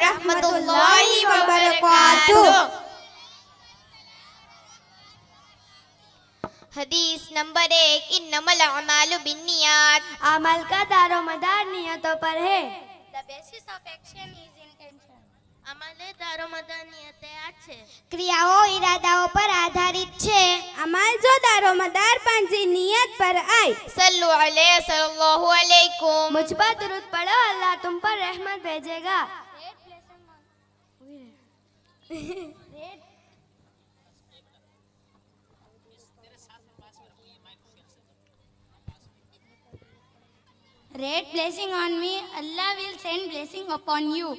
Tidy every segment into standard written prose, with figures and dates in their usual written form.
वरहमतुल्लाहि वबरकातुह। हदीस नंबर 1, इन्नमल अमालु बिन्नियात। अमल का दारोमदार नियतों पर है। The basis of action is intention. अमले दारोमदार नियते છે। क्रियाओं इरादाओं पर आधारित છે। अमल जो दारोमदार पंजी नियत पर आए। सल्लु अलैहि सल्लल्लाहु अलैकुम। मुझ पर दुरूद पढ़ो, अल्लाह तुम पर रहमत भेजेगा। Read blessing on me, Allah will send blessing upon you.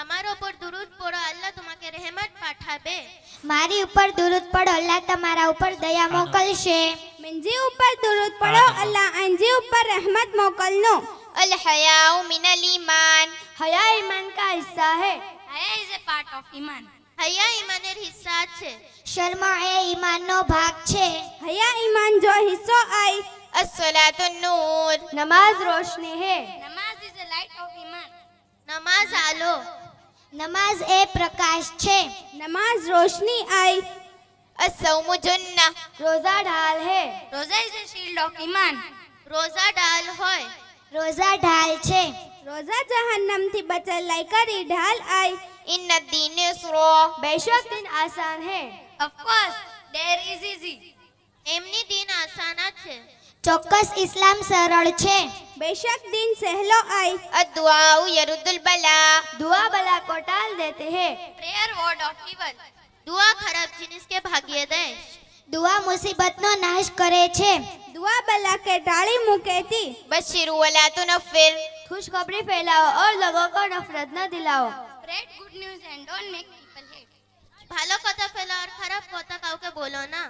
અમારો પર દુરૂદ પઢો, અલ્લાહ તમાકે રહેમત પાઠાવે। મારી ઉપર દુરૂદ પढ़ो, अल्लाह તમારા ઉપર દયા મોકલશે। मिंजी ऊपर दुरूद पढ़ो, अल्लाह अंजी ऊपर रहमत मोकलनो। अल हयाउ मिनल ईमान। हया ईमान का हिस्सा है। Haya is a part of iman. हया ईमानेर हिस्सा છે। शर्मा ए ईमाननो भाग છે। हया ईमान जो हिस्सो आई। अस्सलातुन नूर। नमाज रोशनी है। Namaz is a light of iman. नमाज आलो। नमाज ए प्रकाश છે। नमाज रोशनी आई। अस्सौमु जुन्ना। रोजा ढाल है। Roza is a shield of iman. रोजा डाल होय। रोजा ढाल છે। रोजा जहन्नम थी बचलाई करी ढाल आई। इन्न दीन युस्रो। बेशक दिन आसान है। Of course, there is easy. एमनी दीन आसाना છે। ચોક્કસ इस्लाम सरળ છે। बेशक दिन सहलो आई। अद्दुआउ यरुद्दुल बला। दुआ बला को टाल देते हैं। Prayer ward of evil. दुआ खराब जिनिस के भाग्य दे। दुआ मुसीबतનો નાશ કરે છે। दुआ बला के टाली मुके थी। बशिरु वला तुनफिर। खुशखबरी फैलाओ और लोगों को नफरत न दिलाओ। Spread good news and don't make people hate. भालो कथा फैला और खराब कथा काउके बोलो ना।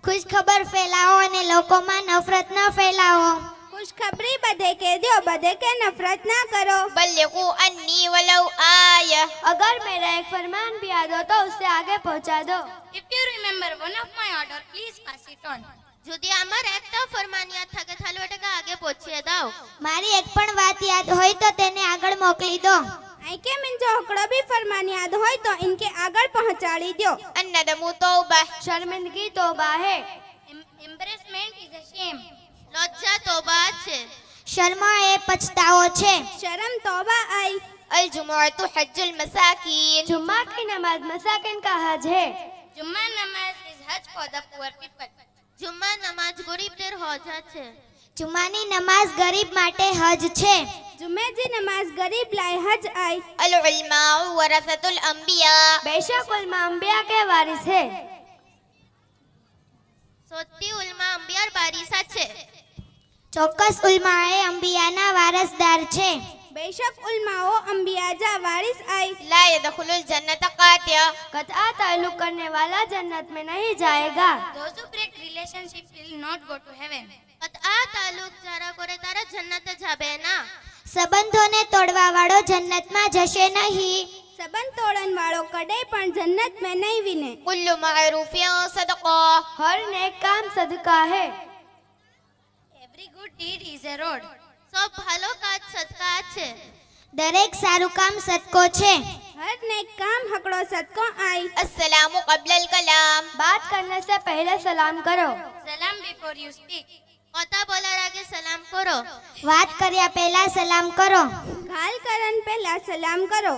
खुश खबर फैलाओ અને લોકોમાં નફરત ન ફેલાવો। खुशखबरी बदे के दियो, बदे के नफरत ना करो। बल्लिगु अन्नी वलौ आया। अगर मेरा एक फरमान भी याद हो तो उससे आगे पहुंचा दो। If you remember one of my order, please pass it on. जुदी अमर एकटा फरमान याद थाके थालो टका आगे पहुंचे दाओ। મારી એક પણ વાત યાદ હોય તો તેને આગળ મોકલી દો। आई के मिन जो हकड़ो भी फरमान याद होय तो इनके आगळ पहुंचाड़ी दियो। अन्नदमु तौबा। शर्मिंदगी तौबा है। Embarrassment is a shame. लज्जा तौबा છે। शर्मा ए पछताओ છે। शर्म तौबा आई। अल जुमुअतु हज्जुल मसाकीन। जुम्मा की नमाज मसाकिन का हज है। Jummah namaz is hajj for the poor people. जुम्मा नमाज गरीब देर होजा છે। जुम्मानी नमाज गरीब માટે હજ છે। जुमे जी नमाज गरीब लाए हज आई। अल उलमाउ वरसतुल अंबिया। बेशक उलमा अंबिया के वारिस है। सोती उलमा अंबियार बारिसा છે। ચોક્કસ ઉલમા એ અંબિયાના વારસદાર છે। बेशक उलमाओ अंबिया जा वारिस आई। ला यदखुलुल जन्नत कातिया। कतआ ताल्लुक करने वाला जन्नत में नहीं जाएगा। Those who break relationship will not go to heaven. आ तालुक जरा करे तारा जन्नत जाबे ना। સંબંધોને તોડવા વાળો જન્નતમાં જશે નહીં। सबन तोड़न वालों कड़े पण जन्नत में नहीं विने। कुल्लु मारूफिया सदका। हर नेक काम सदका है। Every good deed is a road. सब भालो काज सदका છે। દરેક સારું કામ સદકો છે। हर नेक काम हकड़ो सदको आई। अस्सलामु क़ब्लल कलाम। बात करने से पहले सलाम करो। Salam before you speak. कथा बोलार आगे सलाम करो। વાત કર્યા પહેલા સલામ કરો। घाल करन पहला सलाम करो।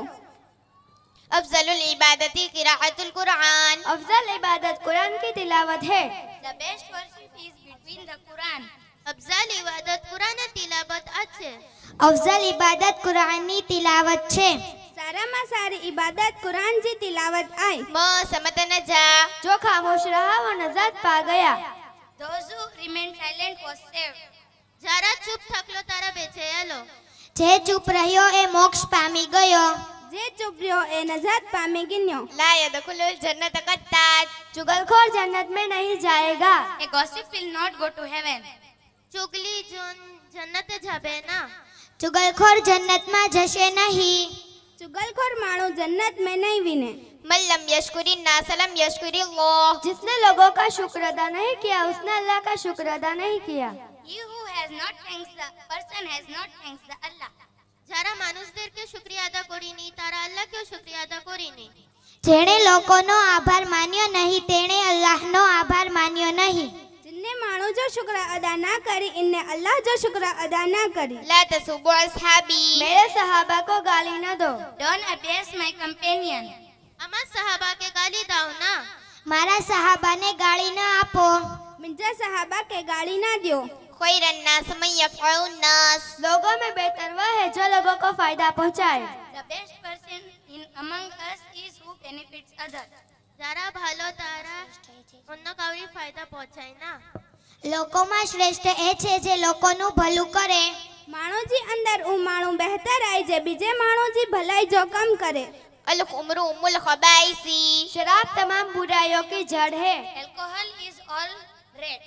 अफजलुल इबादती क़िराअतुल कुरान। अफजल इबादत कुरान की तिलावत है। The best worship is between the Quran. Afzal इबादत कुरान तिलावत છે। અફઝલ ઇબાદત કુરાનની તિલાવત છે। सारामा सारी इबादत कुरान जी तिलावत आई। म समत नजा। जो खामोश रहा वो नजात पा गया। Those who remain silent was saved. जरा चुप थकलो तारा बेचेलो। જે ચૂપ રહ્યો એ મોક્ષ પામી ગયો। जे चुप रहो ए नजात पामे गिन्यो। ला यदखुलुल जन्नत कत्तात। चुगलखोर जन्नत में नहीं जाएगा। A gossip will not go to heaven. चुगली जोन जन्नत जाबे ना। चुगलखोर जन्नत में जशे नहीं। चुगलखोर मानो जन्नत में नहीं विने। मल्लम यशकुरिन नासलम यशकुरिल्लाह। जिसने लोगों का शुक्र अदा नहीं किया उसने अल्लाह का शुक्र अदा नहीं किया। He who has not thanks the person has not thanks the Allah. जरा मानुष देर के शुक्रिया अदा करी नी तारा अल्लाह শুক্রিয়া আদা করিনি। જેણે લોકોનો આભાર માન્યો નહીં તેણે અલ્લાહનો આભાર માન્યો નહીં. जिनने मानो जो शुक्र अदा ना करी इनने अल्लाह जो शुक्र अदा ना करी. لا تسبوا أصحابي. मेरे सहाबा को गाली न दो. Don't abuse my companion. আমার সাহাবা কে গালি দাও না। મારા સહાબાને ગાળી ન આપો. मिंजा सहाबा के गाली ना दियो. خير الناس من يفعل الناس. लोगों में बेहतर वह है जो लोगों को फायदा पहुंचाए. The best person among us is who benefits others. যারা ভালো তারা অন্য কাউরি ফায়দা পৌঁছায় না। લોકોમાં શ્રેષ્ઠ એ છે જે લોકોનું ભલું કરે. मानो जी अंदर ऊ मानो बेहतर आई जे बीजे मानो जी भलाई जो कम करे. الخمر أم الخبائث. शराब तमाम बुराइयों की जड़ है. Alcohol is all red.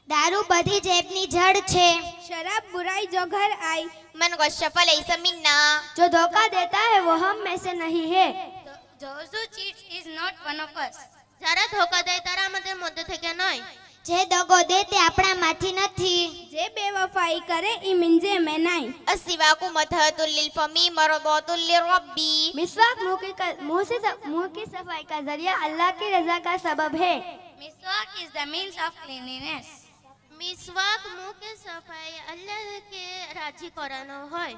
દારૂ બધી જેબની જડ છે. शराब बुराई जो घर आई. من غش فليس منا. जो धोखा देता है वो हम में से नहीं है. Those who cheat is not one of us. যারা ধোকা দেয় তারা আমাদের মধ্যে থেকে নয়। જે દગો દે તે આપણામાંથી નથી. जे बेवफाई करे ई मिंजे में नहीं. السواك مطهرة للفم مرضاة للرب. मिसवाक मुंह की सफाई का जरिया अल्लाह की रजा का सबब है. Miswak is the means of cleanliness. মিসওয়াক মুখে সাফাই আল্লাহকে রাজি করানো হয়।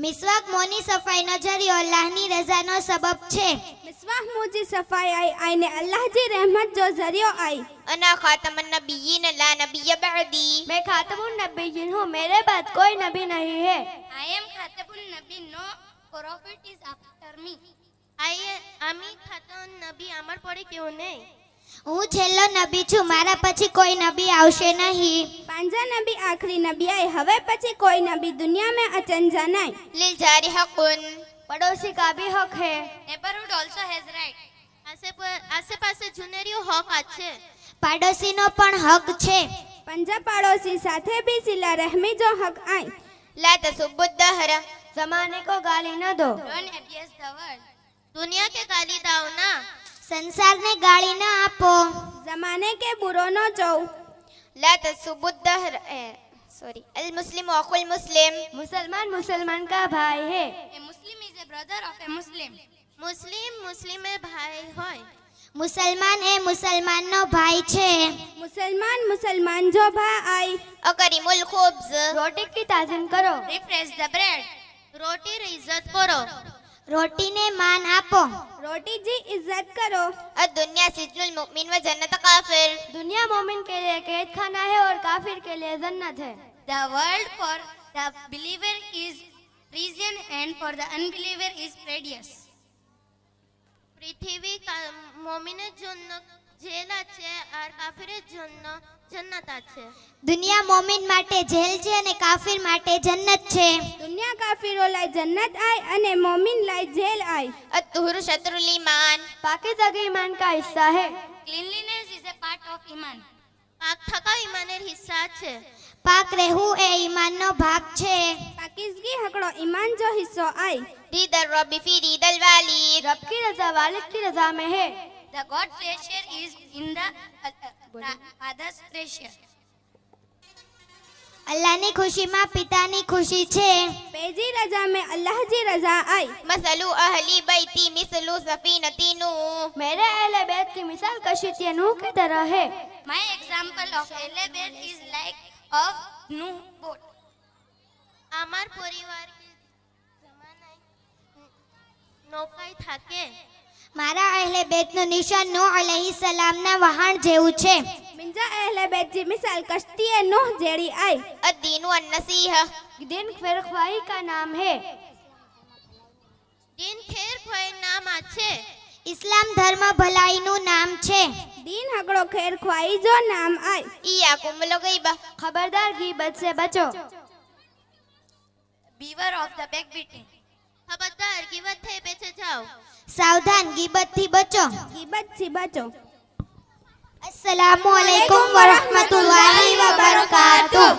મિસવાક મોંની સફાઈનો જરિયો અલ્લાહની રજાનો સબબ છે. मिसवाह मुझी सफाई आई आईने अल्लाह जी रहमत जो जरियो आई. أنا خاتم النبيين لا نبي بعدي. मैं खातमुन नबीयीन हूँ, मेरे बाद कोई नबी नहीं है. I am Khatabun Nabi, no prophet is after me. আমি খাতন নবী, আমার পরে কেউ নেই। હું છેલ્લો નબી છું, મારા પછી કોઈ નબી આવશે નહીં. पांजा नबी आखरी नबी आई हवे पची कोई नबी दुनिया में अचंजा नहीं. للجار حق. પડોશી का भी हक है. Neighborhood also has right. આસેપાસે જુનેરીઓ હક আছে। પાડોશીનો પણ હક છે. पंजा पड़ोसी साथे भी सिला रहमी जो हक आई. لا تسبوا الدهر. જમાને को गाली न दो. Don't abuse the world. દુનિયા કે ગાલી દાવ ના। સંસારને ગાળી ન આપો. जमाने के बुरो नो चौ. لا تسبوا الدهر. sorry. المسلم أخو المسلم. मुसलमान मुसलमान का भाई है. A Muslim is a brother of a Muslim. મુસ્લિમ મુસ્લિમે ભાઈ હોય। મુસલમાન એ મુસલમાનનો ભાઈ છે. मुसलमान मुसलमान जो भा आई. أكرم الخبز. રોટી की ताजीम करो. Refresh the bread. રોટીર ઇજ્જત કરો। રોટીને માન આપો. रोटी जी इज्जत करो. الدنيا سجن المؤمن وجنة كافر. दुनिया मोमिन के लिए कैद खाना है और काफिर के लिए जन्नत है. The world for the believer is prison and for the unbeliever is paradise. পৃথিবী মুমিনের জন্য জেল আছে আর কাফিরের জন্য জান্নাত আছে। દુનિયા મોમિન માટે જેલ છે અને કાફિર માટે જન્નત છે. दुनिया काफिरो लाई जन्नत आई अने मोमिन लाई जेल आई. الطهر شطر الإيمان. પાકીઝગી ईमान का हिस्सा है. Cleanliness is a part of Iman. পাক থাকাও ইমানের হিস্সা আছে। પાક રહેવું એ ઈમાનનો ભાગ છે. पाकिजगी हकड़ो ईमान जो हिस्सो आई. رضا الرب في رضا الوالد. रब की रजा वालिद की रजा में है. The God pleasure is in the father's pleasure. અલ્લાહની ખુશીમાં પિતાની ખુશી છે. पेजी रजा में अल्लाह जी रजा आई. مثل أهل بيتي مثل سفينة نوح. मेरे अहले बैत की मिसाल कश्ती नूह की तरह है. My example of elevator is like of Nuh boat. আমার পরিবার জমানায় নৌকায় থাকে। મારા અહેલે બેતનું નિશાન નૂહ અલૈહિસ્સલામના વહાણ જેવું છે. मिंजा अहले बैत जी मिसाल कश्ती नूह जेड़ी आई. الدين والنصيحة. दिन फिरख्वाही का नाम है. দিন ফের ভয়ের નામ আছে। ઇસ્લામ ધર્મ ભલાઈનું નામ છે. दीन हकड़ो खैर ख्वाई जो नाम आई. إياكم والغيبة. ખબરદાર ગીબત से बचो. Beware of the backbiting. ખબરદાર ગીવત થઈ બેચે જાઓ। સાવધાન ગીબતથી બચો. गिबत सी बचो. અસ્સલામુ અલૈકુમ વરહમતુલ્લાહિ વબરકાતુહ.